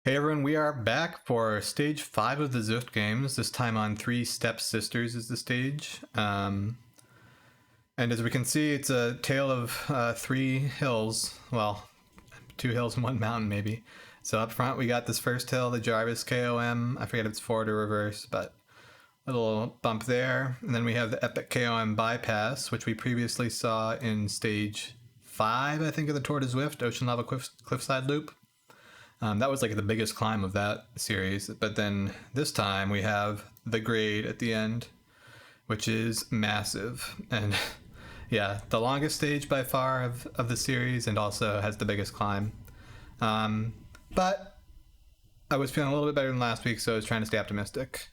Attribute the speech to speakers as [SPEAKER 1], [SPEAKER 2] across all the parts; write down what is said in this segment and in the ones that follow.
[SPEAKER 1] Hey everyone, we are back for stage 5 of the Zwift games, this time on 3 Step Sisters is the stage. And as we can see, it's a tale of 3 hills, well, 2 hills and 1 mountain maybe. So up front we got this first hill, the Jarvis KOM, I forget if it's forward or reverse, but a little bump there. And then we have the Epic KOM bypass, which we previously saw in stage 5, I think, of the Tour de Zwift, Ocean Lava Cliffside Loop. That was like the biggest climb of that series, but then this time we have the grade at the end, which is massive, and yeah, the longest stage by far of the series, and also has the biggest climb. But I was feeling a little bit better than last week, so I was trying to stay optimistic.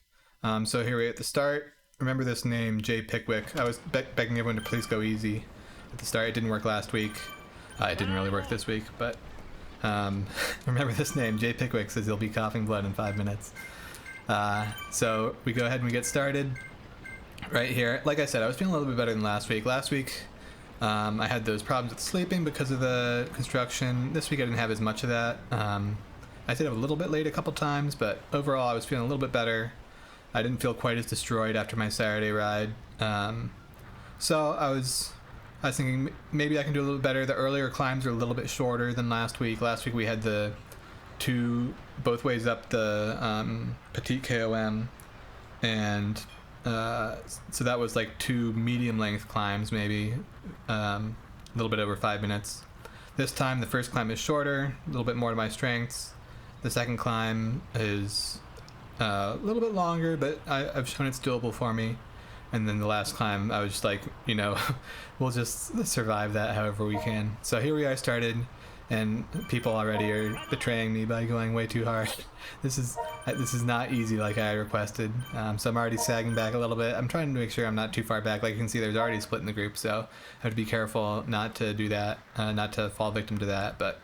[SPEAKER 1] So here we are at the start. Remember this name, Jay Pickwick. I was begging everyone to please go easy at the start. It didn't work last week. It didn't really work this week, but remember this name, Jay Pickwick says he'll be coughing blood in 5 minutes. So we go ahead and we get started right here. Like I said, I was feeling a little bit better than last week. Last week, I had those problems with sleeping because of the construction. This week I didn't have as much of that. I did have a little bit late a couple times, but overall I was feeling a little bit better. I didn't feel quite as destroyed after my Saturday ride. So I was thinking maybe I can do a little better. The earlier climbs are a little bit shorter than last week. Last week we had the 2 both ways up the Petite KOM, and so that was like 2 medium length climbs, maybe a little bit over 5 minutes. This time the first climb is shorter, a little bit more to my strengths. The second climb is a little bit longer, but I've shown it's doable for me. And then the last climb, I was just like, we'll just survive that however we can. So here we are started, and people already are betraying me by going way too hard. This is not easy like I requested. So I'm already sagging back a little bit. I'm trying to make sure I'm not too far back. Like you can see, there's already a split in the group, so I have to be careful not to do that, not to fall victim to that. But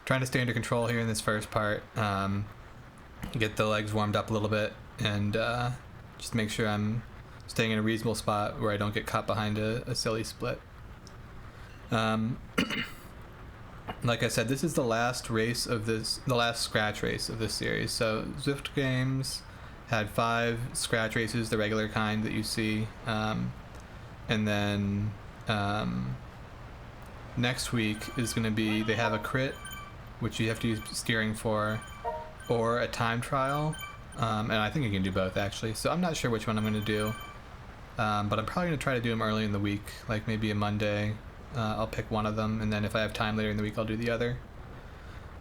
[SPEAKER 1] trying to stay under control here in this first part, get the legs warmed up a little bit, and just make sure I'm staying in a reasonable spot where I don't get caught behind a silly split. Like I said, this is the last race of the last scratch race of this series. So Zwift games had 5 scratch races, the regular kind that you see, and then next week is going to be, they have a crit, which you have to use steering for, or a time trial, and I think you can do both actually. So I'm not sure which one I'm going to do. But I'm probably going to try to do them early in the week, like maybe a Monday. I'll pick one of them, and then if I have time later in the week, I'll do the other.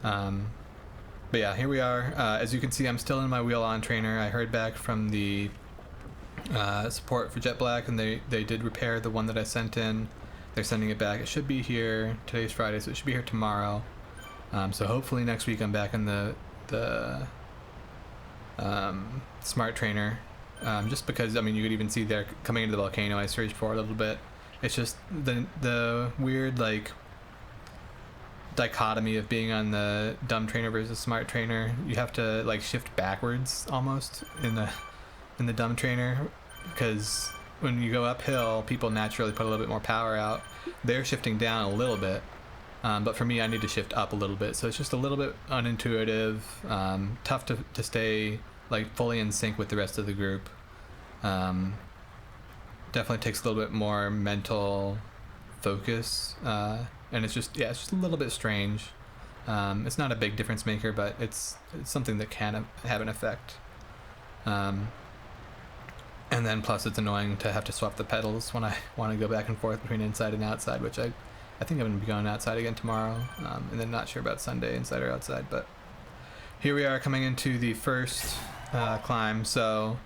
[SPEAKER 1] But yeah, here we are. As you can see, I'm still in my wheel-on trainer. I heard back from the support for Jet Black, and they did repair the one that I sent in. They're sending it back. It should be here. Today's Friday, so it should be here tomorrow. So hopefully next week I'm back in the smart trainer. Just because, I mean, you could even see there coming into the volcano, I surged forward a little bit. It's just the weird, like, dichotomy of being on the dumb trainer versus smart trainer. You have to, like, shift backwards almost in the dumb trainer, because when you go uphill, people naturally put a little bit more power out. They're shifting down a little bit, but for me, I need to shift up a little bit. So it's just a little bit unintuitive, tough to stay like fully in sync with the rest of the group. Definitely takes a little bit more mental focus, and it's just a little bit strange. It's not a big difference maker, but it's something that can have an effect. And then plus it's annoying to have to swap the pedals when I want to go back and forth between inside and outside, which I think I'm going to be going outside again tomorrow, and then not sure about Sunday, inside or outside. But here we are coming into the first climb. So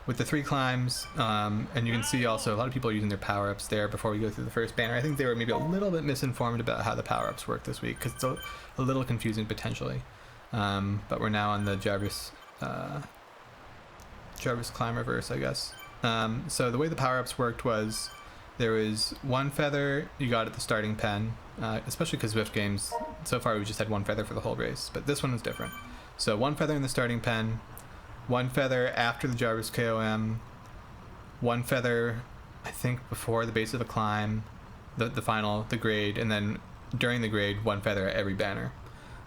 [SPEAKER 1] with the 3 climbs, and you can see also a lot of people are using their power-ups there before we go through the first banner. I think they were maybe a little bit misinformed about how the power-ups work this week, because it's a little confusing potentially. But we're now on the Jarvis climb reverse, I guess. So the way the power-ups worked was there was 1 feather you got at the starting pen, especially because Zwift games, so far we've just had 1 feather for the whole race, but this one was different. So 1 feather in the starting pen, 1 feather after the Jarvis KOM, 1 feather, I think, before the base of the climb, the final, the grade, and then during the grade, 1 feather at every banner.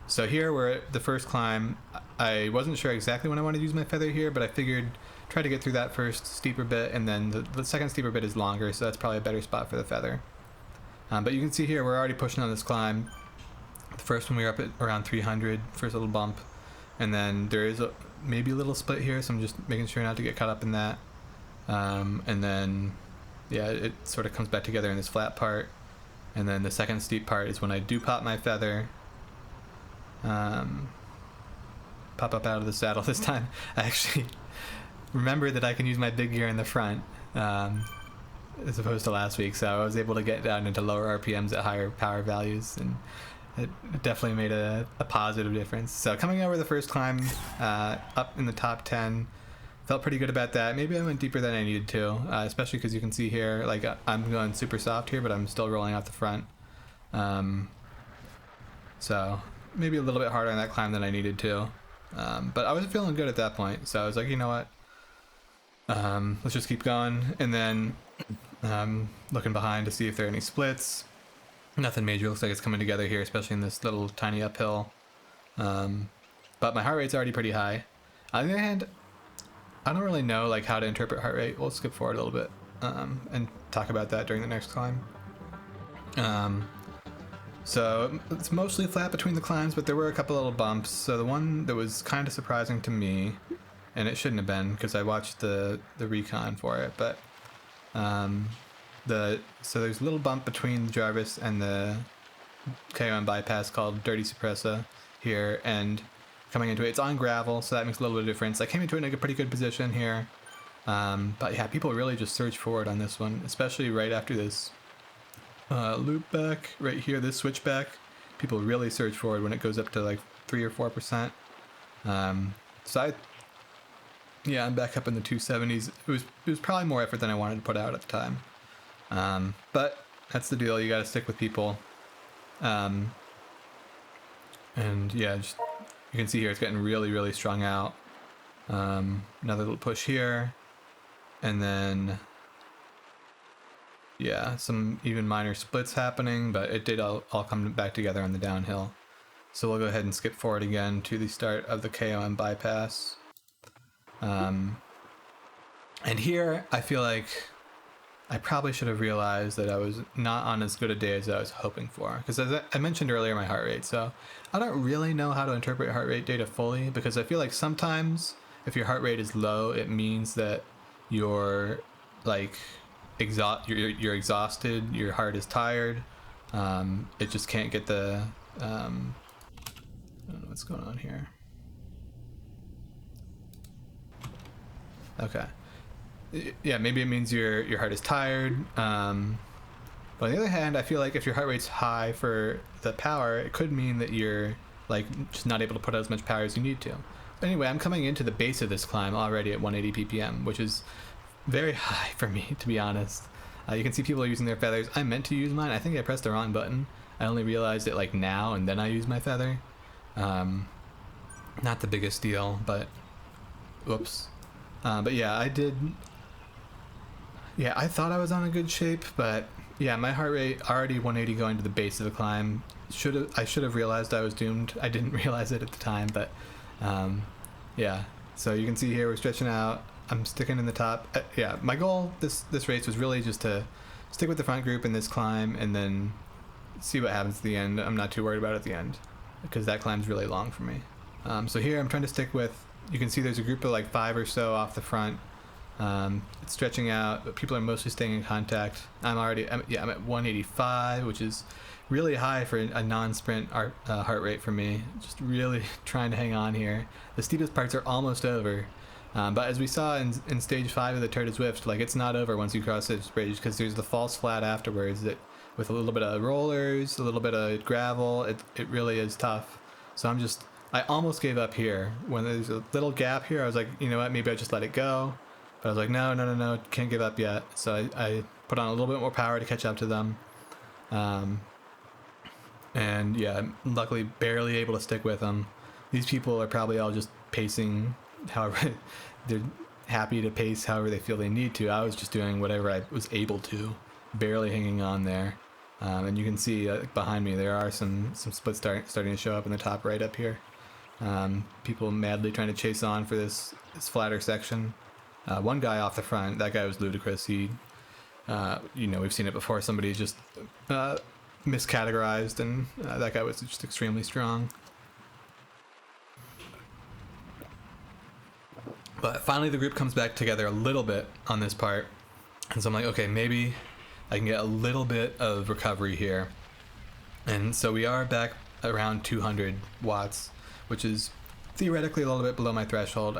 [SPEAKER 1] So here we're at the first climb. I wasn't sure exactly when I wanted to use my feather here, but I figured try to get through that first steeper bit, and then the second steeper bit is longer, so that's probably a better spot for the feather. But you can see here we're already pushing on this climb. The first one we were up at around 300, first little bump, and then there is maybe a little split here, so I'm just making sure not to get caught up in that. And then, yeah, it sort of comes back together in this flat part. And then the second steep part is when I do pop my feather. Pop up out of the saddle this time. I actually remember that I can use my big gear in the front, as opposed to last week, so I was able to get down into lower RPMs at higher power values, and it definitely made a positive difference. So coming over the first climb, up in the top 10, felt pretty good about that. Maybe I went deeper than I needed to, especially because you can see here, like, I'm going super soft here, but I'm still rolling out the front. So maybe a little bit harder on that climb than I needed to. But I was feeling good at that point, so I was like, you know what? Let's just keep going. And then looking behind to see if there are any splits. Nothing major looks like it's coming together here, especially in this little tiny uphill. But my heart rate's already pretty high. On the other hand, I don't really know like how to interpret heart rate. We'll skip forward a little bit and talk about that during the next climb. So it's mostly flat between the climbs, but there were a couple little bumps. So the one that was kind of surprising to me, and it shouldn't have been because I watched the recon for it, but so there's a little bump between Jarvis and the KOM bypass called Dirty Suppressa here, and coming into it, it's on gravel, so that makes a little bit of difference. I came into it in a pretty good position here, but yeah, people really just surge forward on this one, especially right after this loop back right here, this switchback. People really surge forward when it goes up to like 3 or 4%. So I'm back up in the 270s. It was probably more effort than I wanted to put out at the time, but that's the deal. You got to stick with people, and yeah, just you can see here it's getting really strung out. Another little push here, and then yeah, some even minor splits happening, but it did all come back together on the downhill. So we'll go ahead and skip forward again to the start of the KOM bypass. And here I feel like I probably should have realized that I was not on as good a day as I was hoping for, because as I mentioned earlier, my heart rate. So I don't really know how to interpret heart rate data fully, because I feel like sometimes if your heart rate is low, it means that you're like you're exhausted, your heart is tired, it just can't get the I don't know what's going on here. Okay, yeah, maybe it means your heart is tired, but on the other hand, I feel like if your heart rate's high for the power, it could mean that you're like just not able to put out as much power as you need to. But anyway, I'm coming into the base of this climb already at 180 ppm, which is very high for me, to be honest. You can see people are using their feathers. I meant to use mine. I think I pressed the wrong button. I only realized it like now, and then I used my feather. Not the biggest deal, but whoops. But yeah, I did. Yeah, I thought I was on a good shape, but yeah, my heart rate already 180 going to the base of the climb. I should have realized I was doomed. I didn't realize it at the time, but yeah. So you can see here we're stretching out. I'm sticking in the top. Yeah, my goal this race was really just to stick with the front group in this climb and then see what happens at the end. I'm not too worried about it at the end because that climb's really long for me. So here I'm trying to stick with, you can see there's a group of like 5 or so off the front. It's stretching out, but people are mostly staying in contact. I'm at 185, which is really high for a non-sprint heart rate for me. Just really trying to hang on here. The steepest parts are almost over. But as we saw in stage 5 of the Tour de Zwift, like it's not over once you cross this bridge, because there's the false flat afterwards that with a little bit of rollers, a little bit of gravel, it really is tough. So I almost gave up here. When there's a little gap here, I was like, you know what, maybe I just let it go. But I was like, no, can't give up yet. So I put on a little bit more power to catch up to them. And yeah, I'm luckily barely able to stick with them. These people are probably all just pacing however they're happy to pace however they feel they need to. I was just doing whatever I was able to, barely hanging on there. And you can see behind me there are some splits starting to show up in the top right up here. People madly trying to chase on for this flatter section. One guy off the front, that guy was ludicrous. He, we've seen it before. Somebody just miscategorized, and that guy was just extremely strong. But finally the group comes back together a little bit on this part. And so I'm like, okay, maybe I can get a little bit of recovery here. And so we are back around 200 watts, which is theoretically a little bit below my threshold.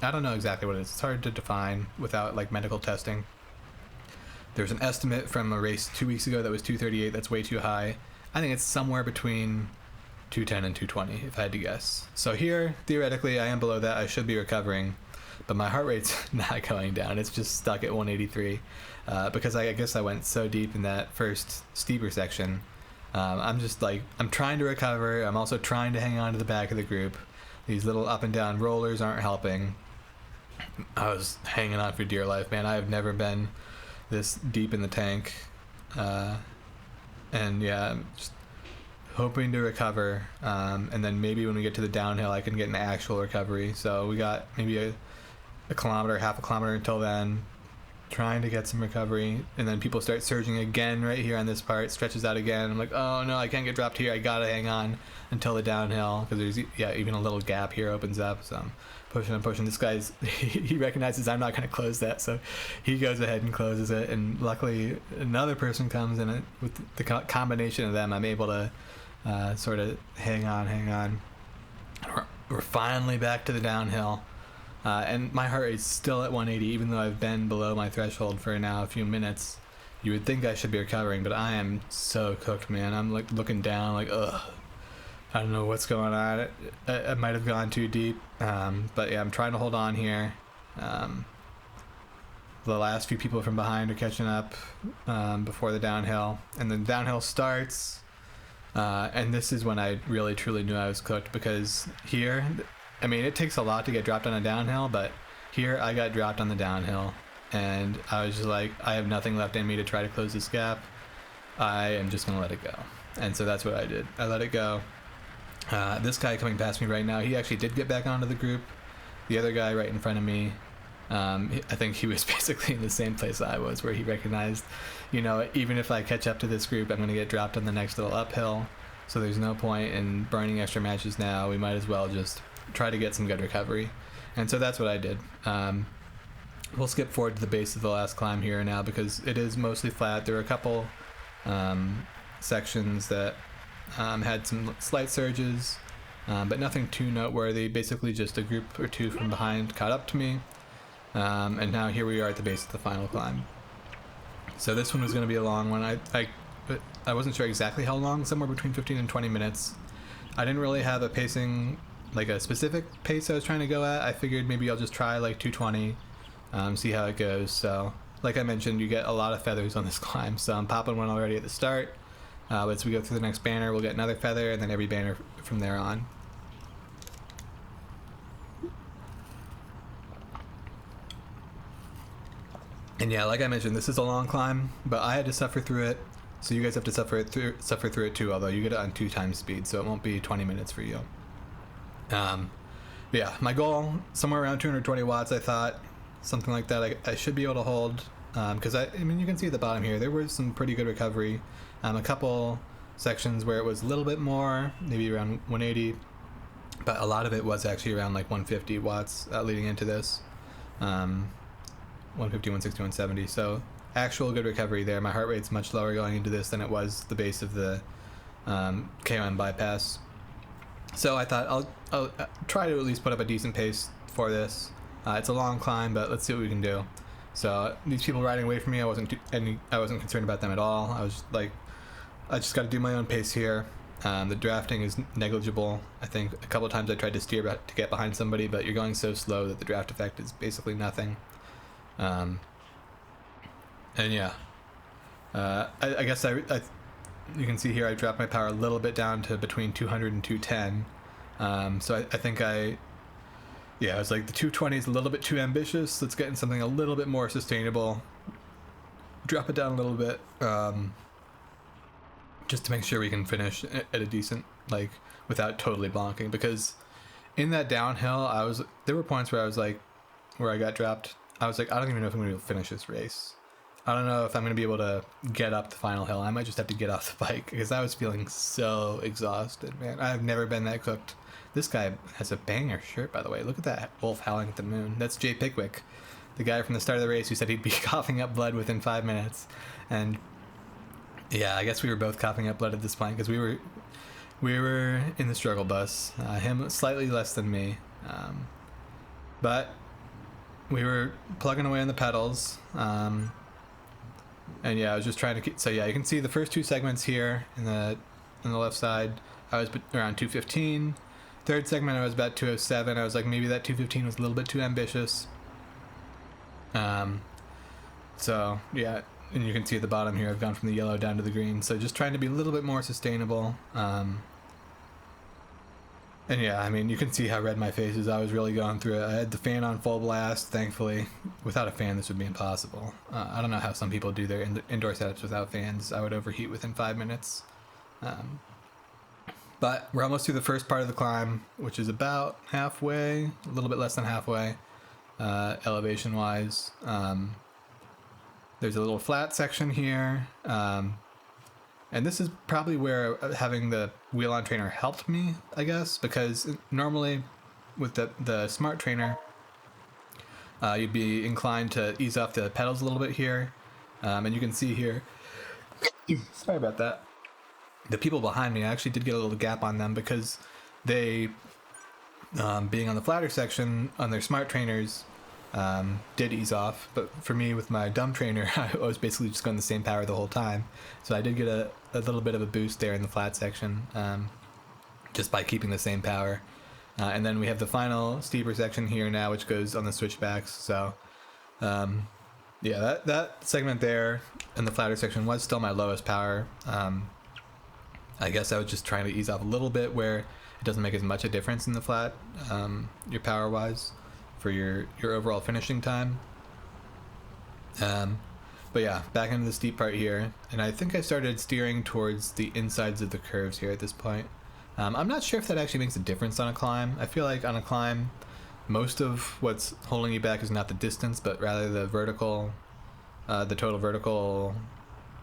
[SPEAKER 1] I don't know exactly what it is. It's hard to define without like medical testing. There's an estimate from a race 2 weeks ago that was 238. That's way too high. I think it's somewhere between 210 and 220 if I had to guess. So here, theoretically, I am below that. I should be recovering, but my heart rate's not going down. It's just stuck at 183 because I guess I went so deep in that first steeper section. I'm just like, I'm trying to recover. I'm also trying to hang on to the back of the group. These little up and down rollers aren't helping. I was hanging on for dear life, man. I have never been this deep in the tank. And yeah, I'm just hoping to recover. And then maybe when we get to the downhill, I can get an actual recovery. So we got maybe a kilometer, half a kilometer until then, trying to get some recovery. And then people start surging again right here on this part. Stretches out again. I'm like, oh no, I can't get dropped here. I gotta hang on until the downhill, because there's even a little gap here opens up. So I'm pushing. This guy's he recognizes I'm not going to close that, so he goes ahead and closes it. And luckily another person comes in. With the combination of them, I'm able to sort of hang on. We're finally back to the downhill. And my heart rate's still at 180, even though I've been below my threshold for now a few minutes. You would think I should be recovering, but I am so cooked, man. I'm like looking down like, ugh, I don't know what's going on. I might have gone too deep, but yeah, I'm trying to hold on here. The last few people from behind are catching up before the downhill, and the downhill starts, and this is when I really truly knew I was cooked, because here, I mean, it takes a lot to get dropped on a downhill, but here I got dropped on the downhill, and I was just like, I have nothing left in me to try to close this gap. I am just gonna let it go. And so that's what I did. I let it go. This guy coming past me right now, he actually did get back onto the group. The other guy right in front of me, I think he was basically in the same place I was, where he recognized, even if I catch up to this group, I'm going to get dropped on the next little uphill. So there's no point in burning extra matches now. We might as well just try to get some good recovery. And so that's what I did. We'll skip forward to the base of the last climb here now, because it is mostly flat. There are a couple sections that had some slight surges, but nothing too noteworthy. Basically just a group or two from behind caught up to me, and now here we are at the base of the final climb. So this one was going to be a long one. I wasn't sure exactly how long, somewhere between 15 and 20 minutes. I didn't really have a pacing, like a specific pace I was trying to go at. I figured maybe I'll just try like 220, see how it goes. So like I mentioned, you get a lot of feathers on this climb, so I'm popping one already at the start. But as we go through the next banner, we'll get another feather, and then every banner from there on. And yeah, like I mentioned, this is a long climb, but I had to suffer through it, so you guys have to suffer through it too, although you get it on 2 times speed, so it won't be 20 minutes for you. Yeah, my goal, somewhere around 220 watts, I thought. Something like that I should be able to hold, because I mean, you can see at the bottom here, there was some pretty good recovery. A couple sections where it was a little bit more, maybe around 180, but a lot of it was actually around like 150 watts leading into this. 150, 160, 170. So actual good recovery there. My heart rate's much lower going into this than it was the base of the KOM bypass. So I thought I'll try to at least put up a decent pace for this. It's a long climb, but let's see what we can do. So these people riding away from me, I wasn't concerned about them at all. I was like, I just got to do my own pace here. The drafting is negligible. I think a couple of times I tried to steer to get behind somebody, but you're going so slow that the draft effect is basically nothing. And yeah, I guess you can see here I dropped my power a little bit down to between 200 and 210. So I think yeah, I was like, the 220 is a little bit too ambitious. Let's get in something a little bit more sustainable. Drop it down a little bit, just to make sure we can finish at a decent, like, without totally bonking. Because in that downhill, there were points where I was like, where I got dropped. I was like, I don't even know if I'm going to finish this race. I don't know if I'm going to be able to get up the final hill. I might just have to get off the bike because I was feeling so exhausted, man. I've never been that cooked. This guy has a banger shirt, by the way. Look at that wolf howling at the moon. That's Jay Pickwick, the guy from the start of the race who said he'd be coughing up blood within 5 minutes. And yeah, I guess we were both coughing up blood at this point because we were in the struggle bus. Him slightly less than me, but we were plugging away on the pedals. And yeah, I was just trying to keep, so yeah, you can see the first two segments here in the left side. I was around 215. Third segment I was about 207. I was like, maybe that 215 was a little bit too ambitious. So yeah, and you can see at the bottom here I've gone from the yellow down to the green, so just trying to be a little bit more sustainable. And yeah, I mean, you can see how red my face is. I was really going through it. I had the fan on full blast, thankfully. Without a fan, this would be impossible. I don't know how some people do their indoor setups without fans. I would overheat within 5 minutes. But we're almost through the first part of the climb, which is about halfway, a little bit less than halfway, elevation-wise. There's a little flat section here. And this is probably where having the wheel-on trainer helped me, I guess, because normally with the smart trainer, you'd be inclined to ease off the pedals a little bit here. And you can see here, sorry about that, the people behind me, I actually did get a little gap on them because they, being on the flatter section on their smart trainers, did ease off, but for me with my dumb trainer I was basically just going the same power the whole time, so I did get a little bit of a boost there in the flat section, just by keeping the same power. And then we have the final steeper section here now, which goes on the switchbacks. So yeah, that segment there in the flatter section was still my lowest power. I guess I was just trying to ease off a little bit where it doesn't make as much a difference in the flat, your power wise, for your overall finishing time. But yeah, back into the steep part here, and I think I started steering towards the insides of the curves here at this point. I'm not sure if that actually makes a difference on a climb. I feel like on a climb, most of what's holding you back is not the distance, but rather the vertical, the total vertical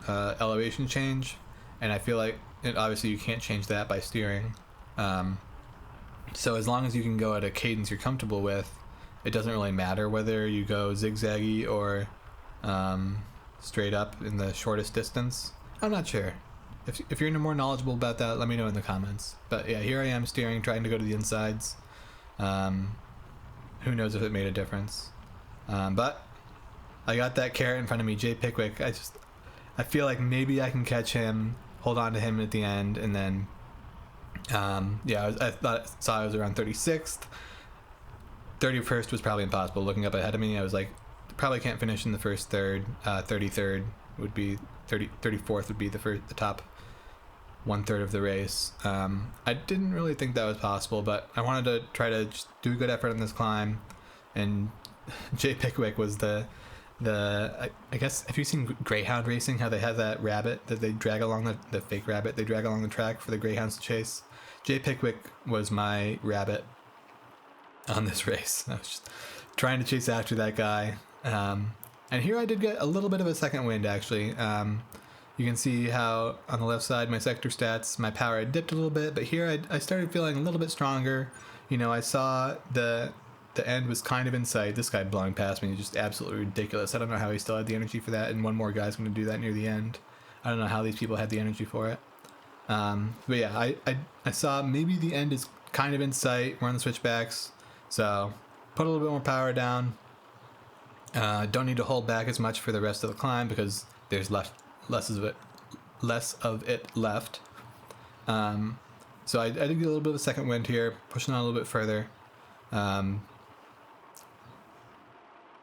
[SPEAKER 1] elevation change. And I feel like obviously you can't change that by steering. So as long as you can go at a cadence you're comfortable with, it doesn't really matter whether you go zigzaggy or straight up in the shortest distance. I'm not sure. If you're more knowledgeable about that, let me know in the comments. But yeah, here I am steering, trying to go to the insides. Who knows if it made a difference. But I got that carrot in front of me, Jay Pickwick. I feel like maybe I can catch him, hold on to him at the end, and then yeah, I saw I was around 36th. 31st was probably impossible. Looking up ahead of me, I was like, probably can't finish in the first third. 33rd would be 34th would be the top 1/3 of the race. I didn't really think that was possible, but I wanted to try to just do a good effort on this climb. And Jay Pickwick was I guess, have you seen Greyhound racing, how they have that rabbit that they drag along the fake rabbit they drag along the track for the greyhounds to chase? Jay Pickwick was my rabbit on this race. I was just trying to chase after that guy. And here I did get a little bit of a second wind, actually. You can see how on the left side, my sector stats, my power had dipped a little bit, but here I started feeling a little bit stronger. You know, I saw the end was kind of in sight. This guy blowing past me is just absolutely ridiculous. I don't know how he still had the energy for that, and one more guy's going to do that near the end. I don't know how these people had the energy for it. But yeah, I saw maybe the end is kind of in sight. We're on the switchbacks, so put a little bit more power down. Don't need to hold back as much for the rest of the climb because there's less of it left. So I did get a little bit of a second wind here, pushing on a little bit further.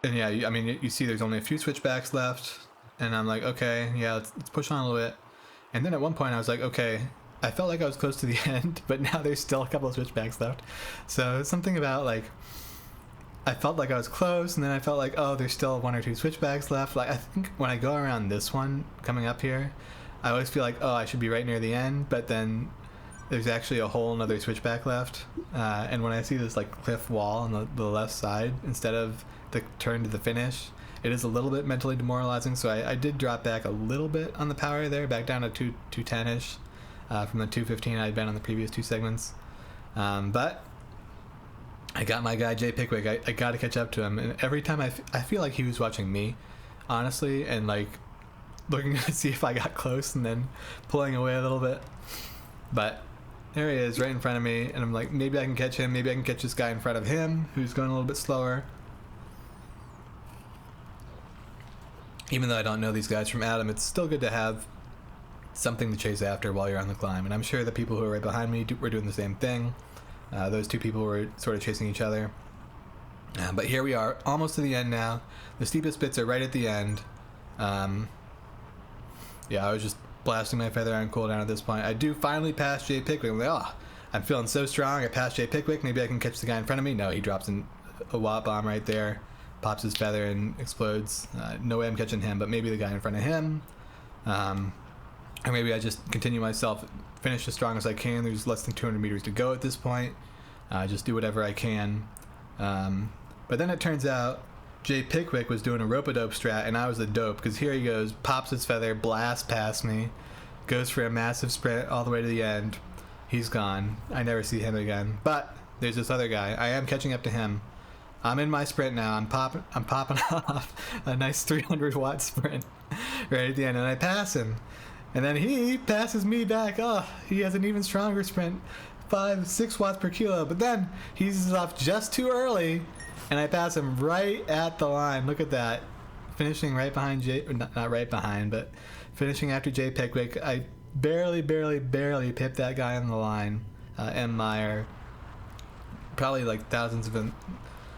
[SPEAKER 1] And yeah, I mean, you see there's only a few switchbacks left, and I'm like, okay, yeah, let's push on a little bit. And then at one point I was like, okay, I felt like I was close to the end, but now there's still a couple of switchbacks left. So something about, like, I felt like I was close, and then I felt like, oh, there's still 1 or 2 switchbacks left. Like, I think when I go around this one coming up here, I always feel like, oh, I should be right near the end, but then there's actually a whole another switchback left. And when I see this like cliff wall on the left side, instead of the turn to the finish, it is a little bit mentally demoralizing. So I did drop back a little bit on the power there, back down to 210-ish from the 215 I'd been on the previous two segments. But I got my guy Jay Pickwick. I got to catch up to him. And every time I feel like he was watching me, honestly, and like looking to see if I got close and then pulling away a little bit. But there he is right in front of me, and I'm like, maybe I can catch him, maybe I can catch this guy in front of him who's going a little bit slower. Even though I don't know these guys from Adam, it's still good to have something to chase after while you're on the climb. And I'm sure the people who are right behind me were doing the same thing. Those two people were sort of chasing each other. But here we are, almost to the end now. The steepest bits are right at the end. Yeah, I was just blasting my feather on cooldown at this point. I do finally pass Jay Pickwick. I'm like, oh, I'm feeling so strong. I passed Jay Pickwick. Maybe I can catch the guy in front of me. No, he drops a watt bomb right there, pops his feather and explodes. No way I'm catching him, but maybe the guy in front of him. Or maybe I just continue myself, finish as strong as I can. There's less than 200 meters to go at this point. Just do whatever I can. But then it turns out Jay Pickwick was doing a rope-a-dope strat, and I was the dope, because here he goes, pops his feather, blasts past me, goes for a massive sprint all the way to the end. He's gone. I never see him again. But there's this other guy. I am catching up to him. I'm in my sprint now. I'm popping off a nice 300 watt sprint right at the end, and I pass him. And then he passes me back. Oh, he has an even stronger sprint, 5-6 watts per kilo. But then he's off just too early, and I pass him right at the line. Look at that. Finishing right behind Jay, not right behind, but finishing after Jay Pickwick. I barely pipped that guy on the line. M. Meyer. Probably like thousands of a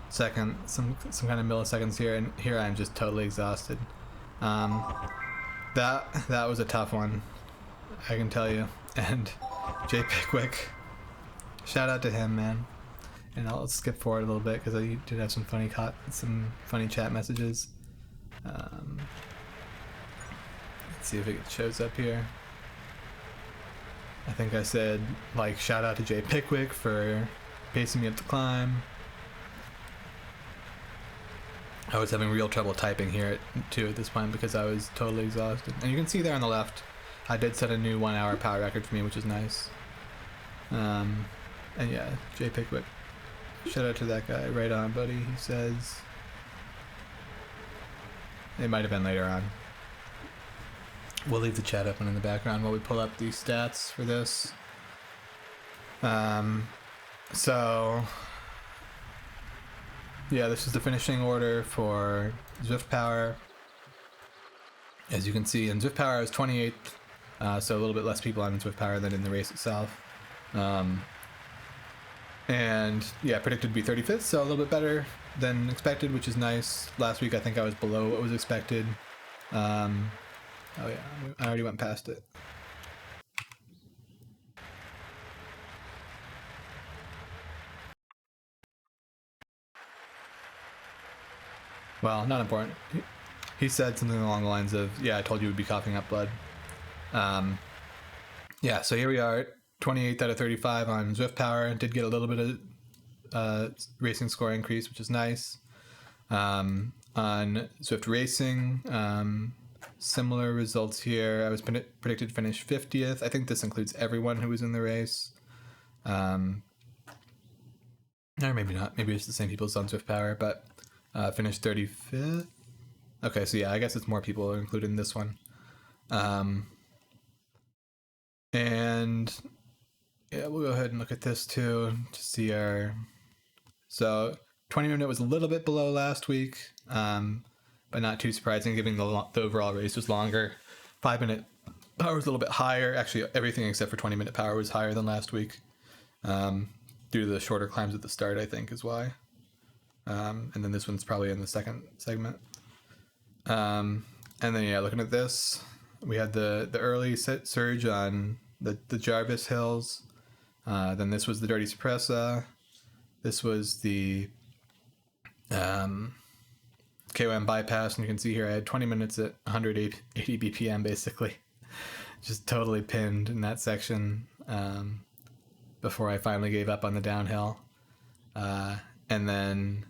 [SPEAKER 1] second, some kind of milliseconds here, and here I'm just totally exhausted. That was a tough one, I can tell you. And Jay Pickwick, shout out to him, man. And I'll skip forward a little bit because I did have some funny chat messages. Let's see if it shows up here. I think I said, like, shout out to Jay Pickwick for pacing me up the climb. I was having real trouble typing here too at this point because I was totally exhausted. And you can see there on the left, I did set a new 1 hour power record for me, which is nice. And yeah, Jay Pickwick. Shout out to that guy. Right on, buddy, he says. It might have been later on. We'll leave the chat open in the background while we pull up these stats for this. So yeah, this is the finishing order for Zwift Power. As you can see, in Zwift Power I was 28th, so a little bit less people on Zwift Power than in the race itself. And yeah, predicted to be 35th, so a little bit better than expected, which is nice. Last week I think I was below what was expected. Oh yeah, I already went past it. Well, not important. He said something along the lines of, yeah, I told you we'd be coughing up blood. Yeah, so here we are, 28th out of 35 on Zwift Power. Did get a little bit of racing score increase, which is nice. On Zwift Racing, similar results here. I was predicted to finish 50th. I think this includes everyone who was in the race. Or maybe not. Maybe it's the same people as on Zwift Power, but finished 35th. Okay, so yeah, I guess it's more people are included in this one. And yeah, we'll go ahead and look at this too to see our. So 20-minute was a little bit below last week, but not too surprising given the overall race was longer. 5-minute power was a little bit higher. Actually, everything except for 20-minute power was higher than last week, due to the shorter climbs at the start, I think is why. And then this one's probably in the second segment. And then yeah, looking at this, we had the early surge on the Jarvis Hills. Then this was the Dirty Suppressa. This was the KOM bypass, and you can see here I had 20 minutes at 180 BPM basically. Just totally pinned in that section. before I finally gave up on the downhill. And then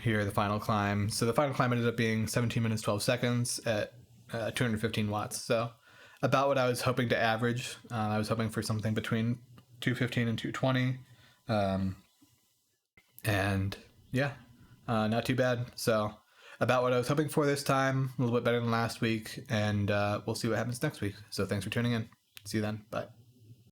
[SPEAKER 1] here, the final climb. So the final climb ended up being 17 minutes, 12 seconds at 215 watts. So about what I was hoping to average. I was hoping for something between 215 and 220. And yeah, not too bad. So about what I was hoping for this time, a little bit better than last week. And we'll see what happens next week. So thanks for tuning in. See you then. Bye.